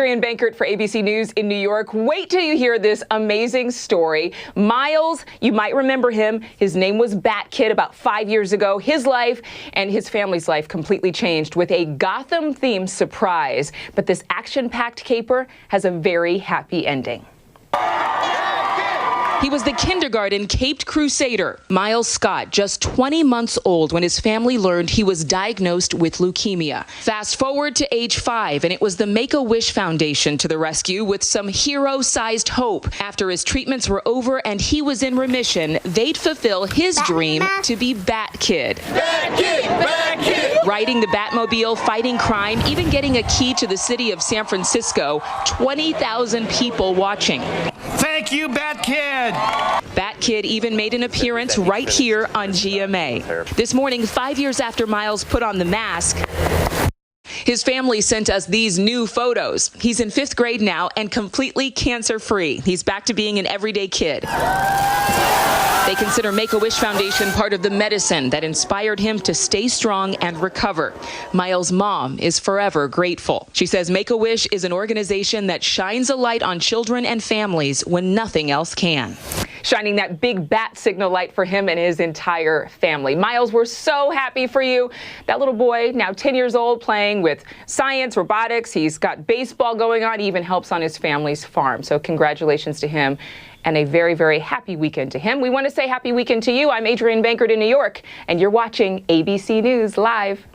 Adrienne Bankert for ABC News in New York. Wait till you hear this amazing story. Miles, you might remember him. His name was Bat Kid about 5 years ago. His life and his family's life completely changed with a Gotham-themed surprise. But this action-packed caper has a very happy ending. He was the kindergarten caped crusader, Miles Scott, just 20 months old when his family learned he was diagnosed with leukemia. Fast forward to age 5, and it was the Make-A-Wish Foundation to the rescue with some hero-sized hope. After his treatments were over and he was in remission, they'd fulfill his dream to be Bat Kid. Bat Kid! Bat Kid! Riding the Batmobile, fighting crime, even getting a key to the city of San Francisco, 20,000 people watching. Thank you, Bat Kid! Bat Kid even made an appearance right here on GMA. This morning, 5 years after Miles put on the mask, his family sent us these new photos. He's in 5th grade now and completely cancer-free. He's back to being an everyday kid. They consider Make-A-Wish Foundation part of the medicine that inspired him to stay strong and recover. Miles' mom is forever grateful. She says Make-A-Wish is an organization that shines a light on children and families when nothing else can. Shining that big bat signal light for him and his entire family. Miles, we're so happy for you. That little boy, now 10 years old, playing with science, robotics. He's got baseball going on. He even helps on his family's farm. So congratulations to him. And a very, very happy weekend to him. We want to say happy weekend to you. I'm Adrienne Bankert in New York, and you're watching ABC News Live.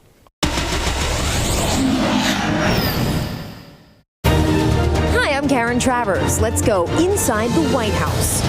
Hi, I'm Karen Travers. Let's go inside the White House.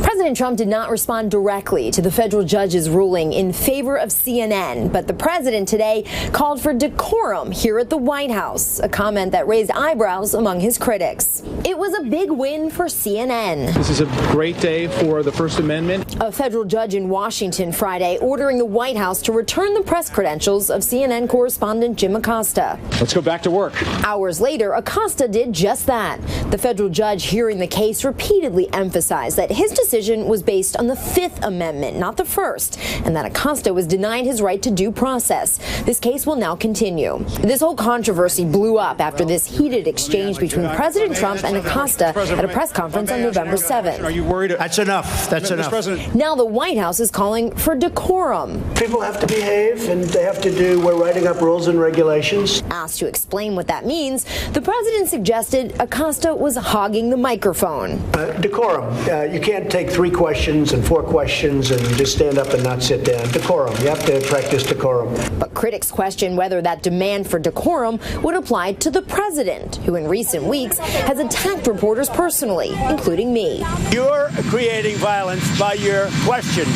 President Trump did not respond directly to the federal judge's ruling in favor of CNN, but the president today called for decorum here at the White House, a comment that raised eyebrows among his critics. It was a big win for CNN. This is a great day for the First Amendment. A federal judge in Washington Friday ordering the White House to return the press credentials of CNN correspondent Jim Acosta. Let's go back to work. Hours later, Acosta did just that. The federal judge hearing the case repeatedly emphasized that his decision was based on the Fifth Amendment, not the First, and that Acosta was denied his right to due process. This case will now continue. This whole controversy blew up after this heated exchange between President Trump and Acosta at a press conference on November 7th. Are you worried? That's enough. That's enough. Now the White House is calling for decorum. People have to behave, and they have to do, we're writing up rules and regulations. Asked to explain what that means, the president suggested Acosta was hogging the microphone. Decorum. You can't take 3 questions and 4 questions and just stand up and not sit down. Decorum. You have to practice decorum. But critics question whether that demand for decorum would apply to the president, who in recent weeks has attacked reporters personally, including me. You're creating violence by your questions.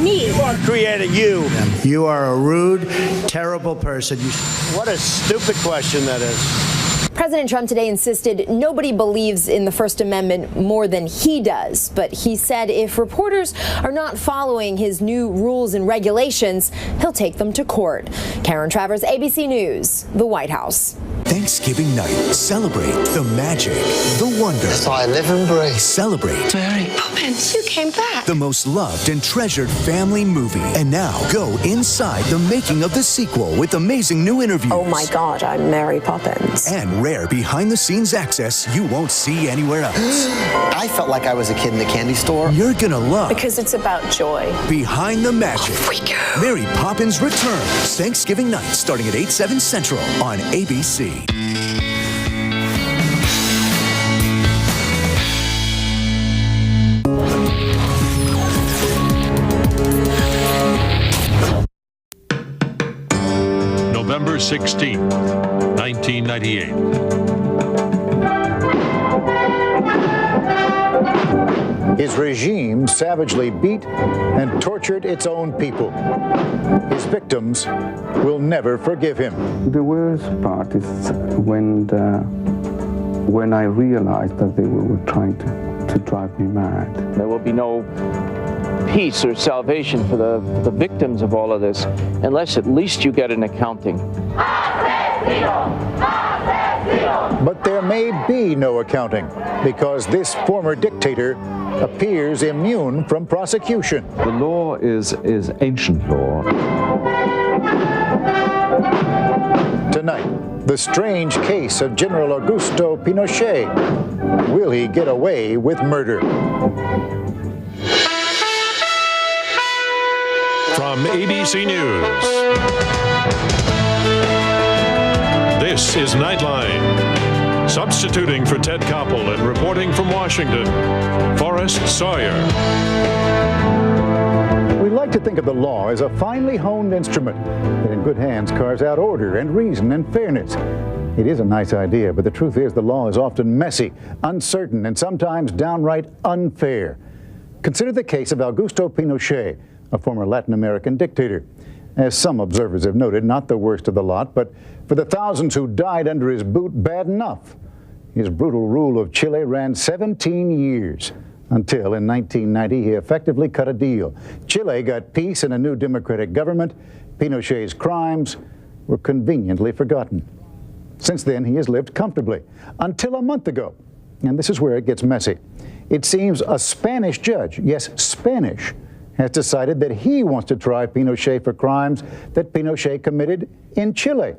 Me? You are creating you. You are a rude, terrible person. What a stupid question that is. President Trump today insisted nobody believes in the First Amendment more than he does. But he said if reporters are not following his new rules and regulations, he'll take them to court. Karen Travers, ABC News, the White House. Thanksgiving night, celebrate the magic, the wonder. That's why I live and breathe. Celebrate Mary Poppins, you came back. The most loved and treasured family movie. And now go inside the making of the sequel with amazing new interviews. Oh my God, I'm Mary Poppins. And rare behind-the-scenes access you won't see anywhere else. I felt like I was a kid in the candy store. You're gonna love. Because it's about joy. Behind the Magic. Off we go. Mary Poppins returns Thanksgiving night starting at 8/7 Central on ABC. November 16, 1998. His regime savagely beat and tortured its own people. His victims will never forgive him. The worst part is when I realized that they were trying to drive me mad. There will be no peace or salvation for the victims of all of this unless at least you get an accounting. But there may be no accounting because this former dictator appears immune from prosecution. The law is ancient law. Tonight, The strange case of General Augusto Pinochet. Will he get away with murder? From ABC News, this is Nightline. Substituting for Ted Koppel and reporting from Washington, Forrest Sawyer. We like to think of the law as a finely honed instrument that in good hands carves out order and reason and fairness. It is a nice idea, but the truth is the law is often messy, uncertain, and sometimes downright unfair. Consider the case of Augusto Pinochet, a former Latin American dictator. As some observers have noted, not the worst of the lot, but for the thousands who died under his boot, bad enough. His brutal rule of Chile ran 17 years, until in 1990 he effectively cut a deal. Chile got peace and a new democratic government. Pinochet's crimes were conveniently forgotten. Since then, he has lived comfortably, until a month ago. And this is where it gets messy. It seems a Spanish judge, yes, Spanish, has decided that he wants to try Pinochet for crimes that Pinochet committed in Chile.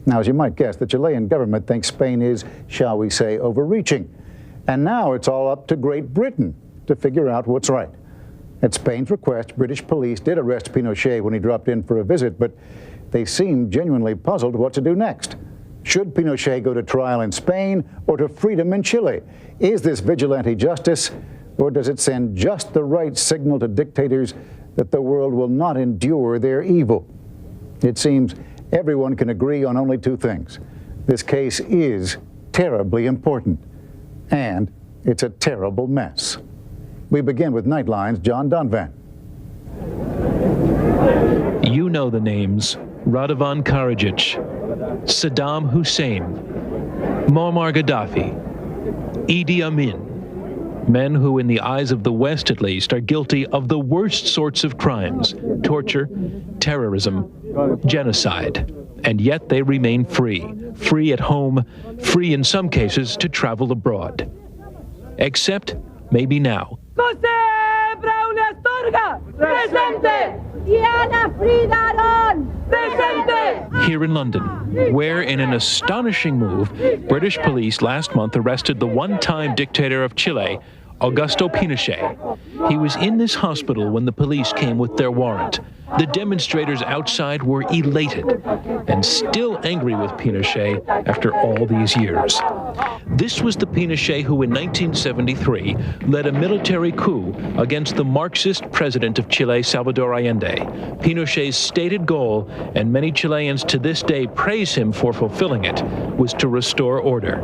Now, as you might guess, the Chilean government thinks Spain is, shall we say, overreaching. And now it's all up to Great Britain to figure out what's right. At Spain's request, British police did arrest Pinochet when he dropped in for a visit, but they seemed genuinely puzzled what to do next. Should Pinochet go to trial in Spain or to freedom in Chile? Is this vigilante justice, or does it send just the right signal to dictators that the world will not endure their evil? It seems everyone can agree on only two things. This case is terribly important, and it's a terrible mess. We begin with Nightline's John Donvan. You know the names: Radovan Karadzic, Saddam Hussein, Muammar Gaddafi, Idi Amin. Men who, in the eyes of the West at least, are guilty of the worst sorts of crimes: torture, terrorism, genocide. And yet they remain free. Free at home, free in some cases to travel abroad. Except maybe now. José Braulio Astorga, presente. Diana Frida Aron, presente. Here in London, where in an astonishing move, British police last month arrested the one-time dictator of Chile, Augusto Pinochet. He was in this hospital when the police came with their warrant. The demonstrators outside were elated and still angry with Pinochet after all these years. This was the Pinochet who in 1973 led a military coup against the Marxist president of Chile, Salvador Allende. Pinochet's stated goal, and many Chileans to this day praise him for fulfilling it, was to restore order.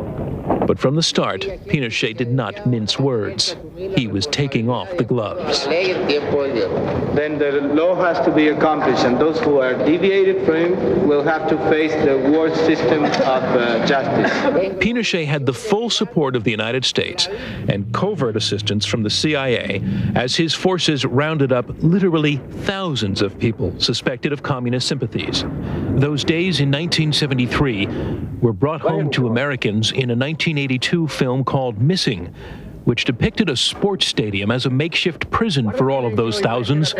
But from the start, Pinochet did not mince words. He was taking off the gloves. Then the law has to be accomplished, and those who are deviated from him will have to face the worst system of justice. Pinochet had the full support of the United States and covert assistance from the CIA as his forces rounded up literally thousands of people suspected of communist sympathies. Those days in 1973 were brought home to Americans in a 1982 film called Missing, which depicted a sports stadium as a makeshift prison for all of those thousands.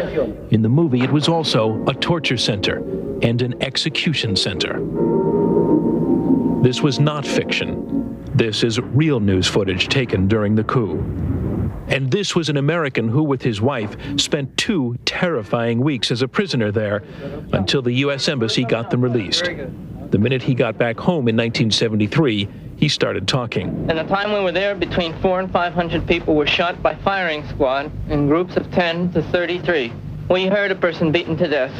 In the movie, it was also a torture center and an execution center. This was not fiction. This is real news footage taken during the coup. And this was an American who, with his wife, spent 2 terrifying weeks as a prisoner there until the U.S. Embassy got them released. The minute he got back home in 1973, he started talking. In the time we were there, between 400 and 500 people were shot by firing squad in groups of 10 to 33. We heard a person beaten to death.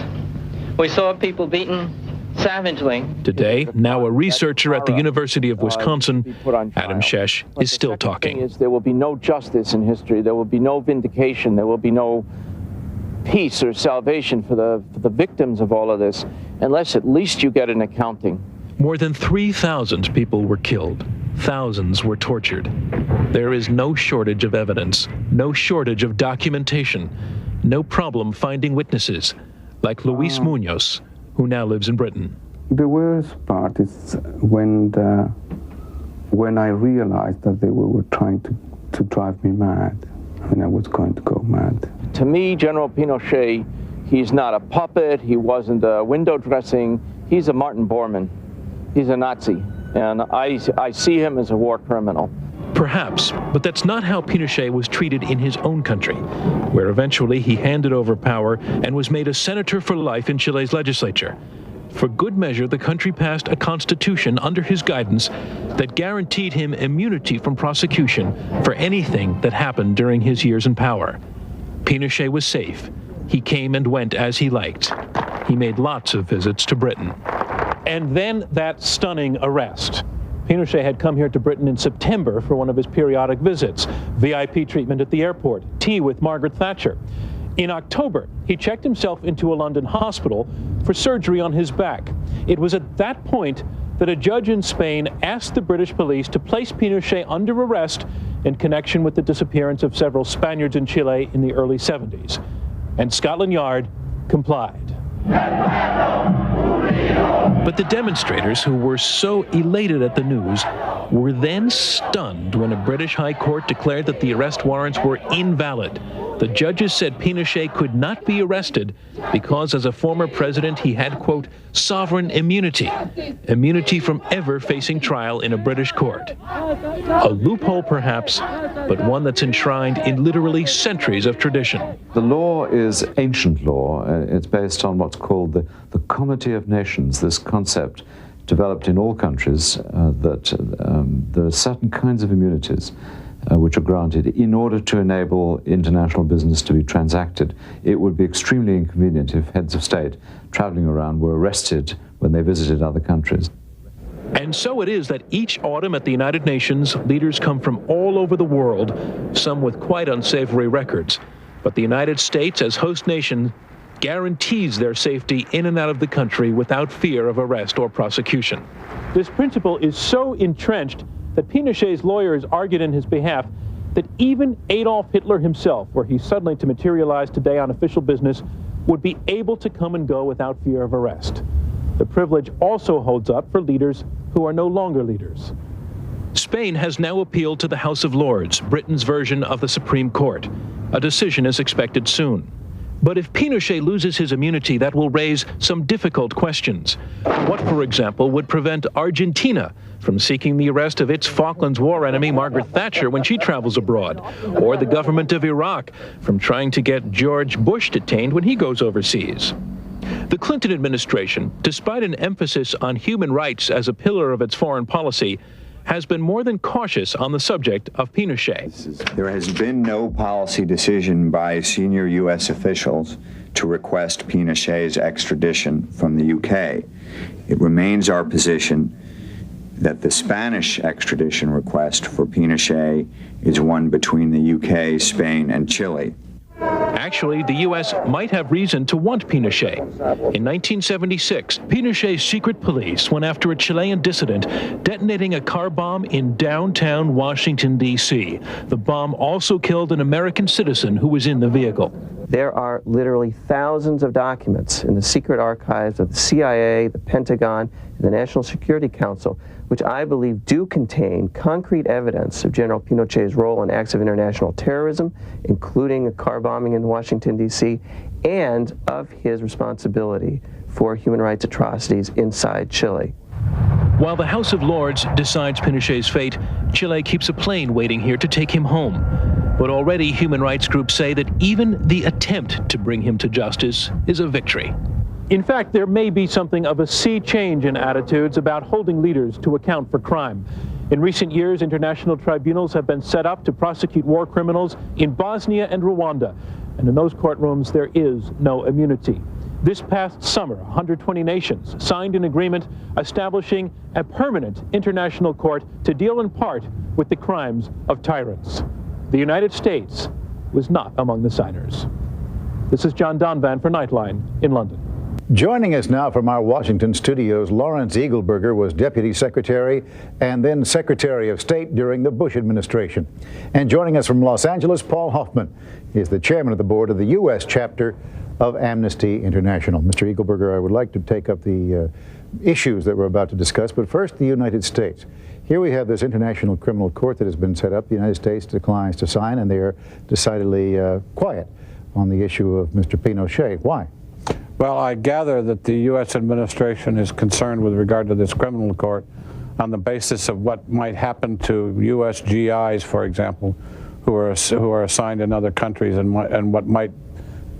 We saw people beaten savagely. Today, now a researcher at the University of Wisconsin, Adam Shesh, is still talking. There will be no justice in history. There will be no vindication. There will be no peace or salvation for the victims of all of this unless at least you get an accounting. More than 3,000 people were killed. Thousands were tortured. There is no shortage of evidence, no shortage of documentation, no problem finding witnesses, like Luis Munoz, who now lives in Britain. The worst part is when I realized that they were trying to drive me mad, and I was going to go mad. To me, General Pinochet, he's not a puppet, he wasn't a window dressing, he's a Martin Bormann. he's a Nazi, and I see him as a war criminal. Perhaps, but that's not how Pinochet was treated in his own country, where eventually he handed over power and was made a senator for life in Chile's legislature. For good measure, the country passed a constitution under his guidance that guaranteed him immunity from prosecution for anything that happened during his years in power. Pinochet was safe. He came and went as he liked. He made lots of visits to Britain. And then that stunning arrest. Pinochet had come here to Britain in September for one of his periodic visits, VIP treatment at the airport, tea with Margaret Thatcher. In October, he checked himself into a London hospital for surgery on his back. It was at that point that a judge in Spain asked the British police to place Pinochet under arrest in connection with the disappearance of several Spaniards in Chile in the early 70s. And Scotland Yard complied. But the demonstrators, who were so elated at the news, were then stunned when a British High Court declared that the arrest warrants were invalid. The judges said Pinochet could not be arrested because as a former president he had, quote, sovereign immunity from ever facing trial in a British court. A loophole perhaps, but one that's enshrined in literally centuries of tradition. The law is ancient law. It's based on what's called the Comity of Nations, this concept developed in all countries that there are certain kinds of immunities which are granted in order to enable international business to be transacted. It would be extremely inconvenient if heads of state traveling around were arrested when they visited other countries. And so it is that each autumn at the United Nations, leaders come from all over the world, some with quite unsavory records. But the United States, as host nation, guarantees their safety in and out of the country without fear of arrest or prosecution. This principle is so entrenched that Pinochet's lawyers argued in his behalf that even Adolf Hitler himself, were he suddenly to materialize today on official business, would be able to come and go without fear of arrest. The privilege also holds up for leaders who are no longer leaders. Spain has now appealed to the House of Lords, Britain's version of the Supreme Court. A decision is expected soon. But if Pinochet loses his immunity, that will raise some difficult questions. What, for example, would prevent Argentina from seeking the arrest of its Falklands War enemy, Margaret Thatcher, when she travels abroad? Or the government of Iraq from trying to get George Bush detained when he goes overseas? The Clinton administration, despite an emphasis on human rights as a pillar of its foreign policy, has been more than cautious on the subject of Pinochet. There has been no policy decision by senior U.S. officials to request Pinochet's extradition from the UK. It remains our position that the Spanish extradition request for Pinochet is one between the UK, Spain, and Chile. Actually, the U.S. might have reason to want Pinochet. In 1976, Pinochet's secret police went after a Chilean dissident detonating a car bomb in downtown Washington, D.C. The bomb also killed an American citizen who was in the vehicle. There are literally thousands of documents in the secret archives of the CIA, the Pentagon, and the National Security Council, which I believe do contain concrete evidence of General Pinochet's role in acts of international terrorism, including a car bombing in Washington, D.C., and of his responsibility for human rights atrocities inside Chile. While the House of Lords decides Pinochet's fate, Chile keeps a plane waiting here to take him home. But already human rights groups say that even the attempt to bring him to justice is a victory. In fact, there may be something of a sea change in attitudes about holding leaders to account for crime. In recent years, international tribunals have been set up to prosecute war criminals in Bosnia and Rwanda. And in those courtrooms, there is no immunity. This past summer, 120 nations signed an agreement establishing a permanent international court to deal in part with the crimes of tyrants. The United States was not among the signers. This is John Donvan for Nightline in London. Joining us now from our Washington studios, Lawrence Eagleburger was Deputy Secretary and then Secretary of State during the Bush administration. And joining us from Los Angeles, Paul Hoffman is the Chairman of the Board of the U.S. chapter of Amnesty International. Mr. Eagleburger, I would like to take up the issues that we're about to discuss, but first the United States. Here we have this International Criminal Court that has been set up. The United States declines to sign, and they are decidedly quiet on the issue of Mr. Pinochet. Why? Well, I gather that the U.S. administration is concerned with regard to this criminal court on the basis of what might happen to U.S. GIs, for example, who are assigned in other countries, and what might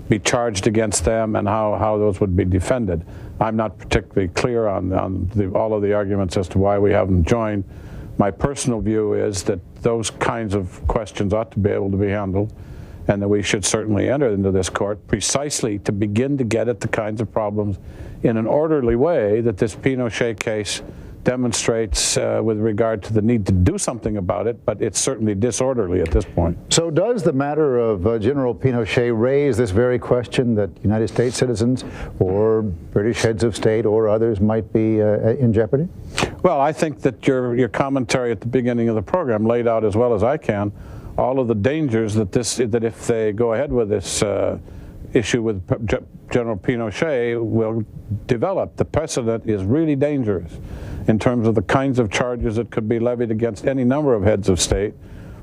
be charged against them, and how those would be defended. I'm not particularly clear on all of the arguments as to why we haven't joined. My personal view is that those kinds of questions ought to be able to be handled, and that we should certainly enter into this court precisely to begin to get at the kinds of problems in an orderly way that this Pinochet case demonstrates with regard to the need to do something about it, but it's certainly disorderly at this point. So does the matter of General Pinochet raise this very question that United States citizens or British heads of state or others might be in jeopardy? Well, I think that your commentary at the beginning of the program laid out as well as I can all of the dangers that if they go ahead with this issue with General Pinochet will develop. The precedent is really dangerous in terms of the kinds of charges that could be levied against any number of heads of state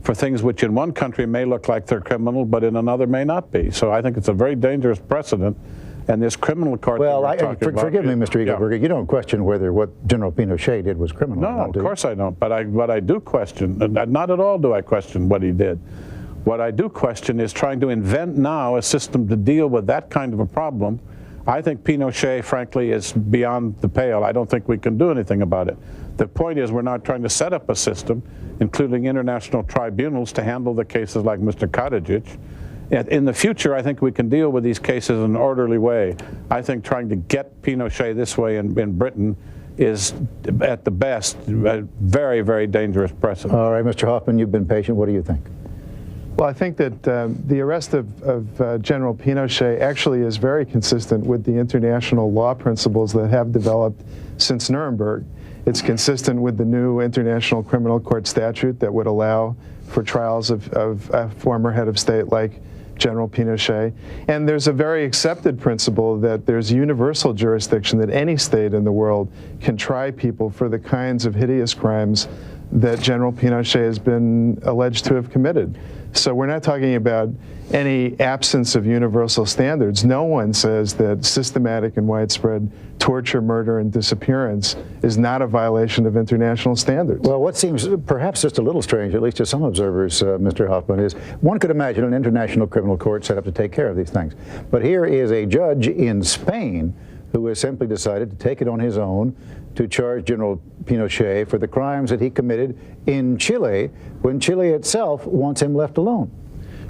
for things which in one country may look like they're criminal, but in another may not be. So I think it's a very dangerous precedent. And this criminal court. Well, forgive me, Mr. Eagleburger, you don't question whether what General Pinochet did was criminal. No, of course I don't. But what I do question, not at all do I question what he did. What I do question is trying to invent now a system to deal with that kind of a problem. I think Pinochet, frankly, is beyond the pale. I don't think we can do anything about it. The point is we're not trying to set up a system, including international tribunals, to handle the cases like Mr. Karadzic. In the future, I think we can deal with these cases in an orderly way. I think trying to get Pinochet this way in Britain is, at the best, a very, very dangerous precedent. All right, Mr. Hoffman, you've been patient. What do you think? Well, I think that the arrest of General Pinochet actually is very consistent with the international law principles that have developed since Nuremberg. It's consistent with the new International Criminal Court statute that would allow for trials of a former head of state like General Pinochet. And there's a very accepted principle that there's universal jurisdiction, that any state in the world can try people for the kinds of hideous crimes that General Pinochet has been alleged to have committed. So we're not talking about any absence of universal standards. No one says that systematic and widespread torture, murder, and disappearance is not a violation of international standards. Well, what seems perhaps just a little strange, at least to some observers, Mr. Hoffman, is one could imagine an international criminal court set up to take care of these things. But here is a judge in Spain who has simply decided to take it on his own to charge General Pinochet for the crimes that he committed in Chile, when Chile itself wants him left alone.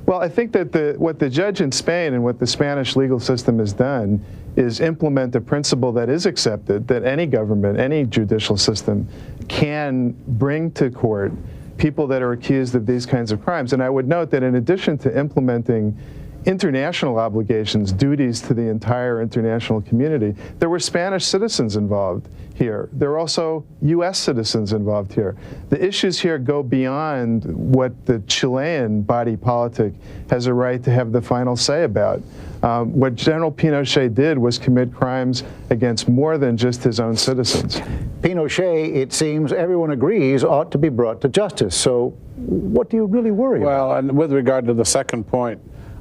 Well, I think that what the judge in Spain and what the Spanish legal system has done is implement a principle that is accepted, that any government, any judicial system can bring to court people that are accused of these kinds of crimes. And I would note that in addition to implementing international obligations, duties to the entire international community, there were Spanish citizens involved here. There are also U.S. citizens involved here. The issues here go beyond what the Chilean body politic has a right to have the final say about. What General Pinochet did was commit crimes against more than just his own citizens. Pinochet, it seems everyone agrees, ought to be brought to justice. So what do you really worry about? Well, and with regard to the second point,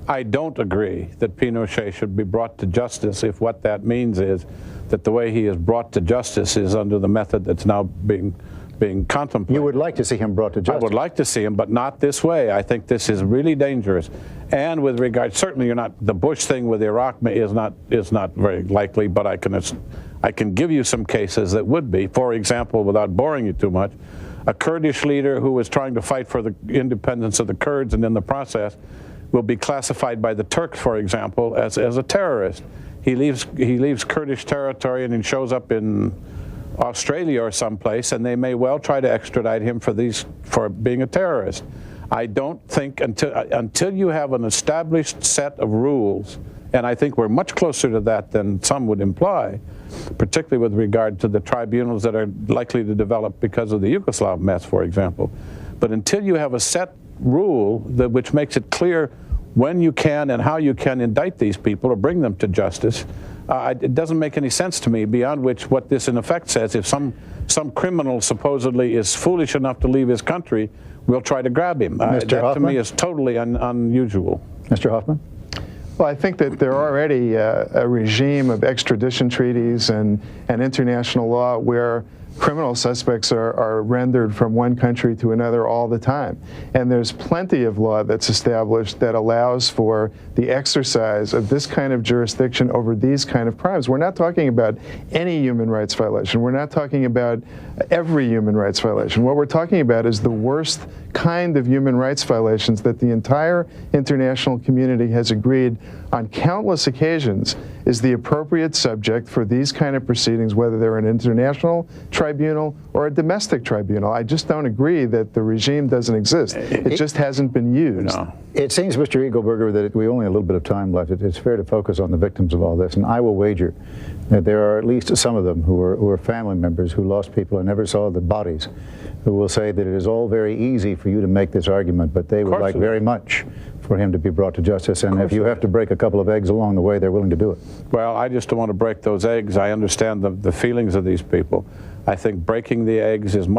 I don't agree that Pinochet should be brought to justice if what that means is that the way he is brought to justice is under the method that's now being contemplated. You would like to see him brought to justice? I would like to see him, but not this way. I think this is really dangerous. And with regard, certainly you're not, the Bush thing with Iraq is not very likely, but I can give you some cases that would be. For example, without boring you too much, a Kurdish leader who was trying to fight for the independence of the Kurds, and in the process will be classified by the Turks, for example, as a terrorist. He leaves Kurdish territory and he shows up in Australia or someplace, and they may well try to extradite him for being a terrorist. I don't think until you have an established set of rules, and I think we're much closer to that than some would imply, particularly with regard to the tribunals that are likely to develop because of the Yugoslav mess, for example. But until you have a set rule which makes it clear when you can and how you can indict these people or bring them to justice, it doesn't make any sense to me, beyond which what this in effect says, if some criminal supposedly is foolish enough to leave his country, we'll try to grab him. That to me is totally unusual. Mr. Hoffman? Well, I think that there are already a regime of extradition treaties and international law where criminal suspects are rendered from one country to another all the time. And there's plenty of law that's established that allows for the exercise of this kind of jurisdiction over these kind of crimes. We're not talking about any human rights violation. We're not talking about every human rights violation. What we're talking about is the worst kind of human rights violations that the entire international community has agreed on countless occasions is the appropriate subject for these kind of proceedings, whether they're an international tribunal or a domestic tribunal. I just don't agree that the regime doesn't exist. It just hasn't been used. No. It seems, Mr. Eagleburger, that we only have a little bit of time left. It's fair to focus on the victims of all this, and I will wager that there are at least some of them who are family members who lost people and never saw the bodies, who will say that it is all very easy for you to make this argument, but they would like very much for him to be brought to justice, and if you have to break a couple of eggs along the way, they're willing to do it. Well, I just don't want to break those eggs. I understand the feelings of these people. I think breaking the eggs is much